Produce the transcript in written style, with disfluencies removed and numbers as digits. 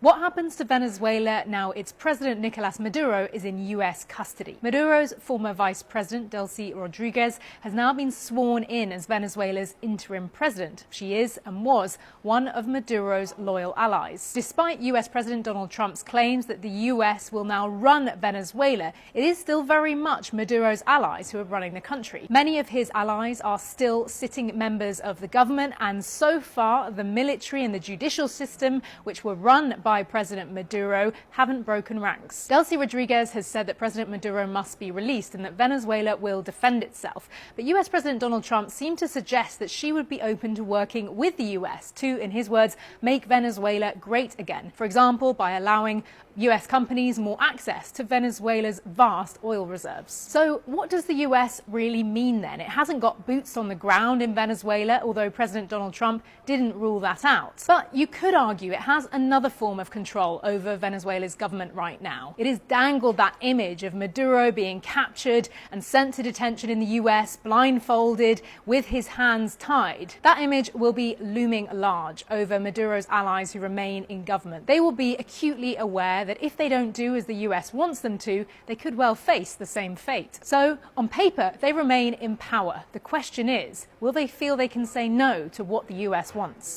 What happens to Venezuela now its president Nicolás Maduro is in US custody? Maduro's former vice president, Delcy Rodriguez, has now been sworn in as Venezuela's interim president. She is and was one of Maduro's loyal allies. Despite US President Donald Trump's claims that the US will now run Venezuela, it is still very much Maduro's allies who are running the country. Many of his allies are still sitting members of the government, and so far the military and the judicial system, which were run by President Maduro, haven't broken ranks. Delcy Rodriguez has said that President Maduro must be released and that Venezuela will defend itself. But US President Donald Trump seemed to suggest that she would be open to working with the US to, in his words, make Venezuela great again. For example, by allowing US companies more access to Venezuela's vast oil reserves. So what does the US really mean then? It hasn't got boots on the ground in Venezuela, although President Donald Trump didn't rule that out. But you could argue it has another form of control over Venezuela's government right now. It has dangled that image of Maduro being captured and sent to detention in the US, blindfolded, with his hands tied. That image will be looming large over Maduro's allies who remain in government. They will be acutely aware that if they don't do as the US wants them to, they could well face the same fate. So, on paper, they remain in power. The question is, will they feel they can say no to what the US wants?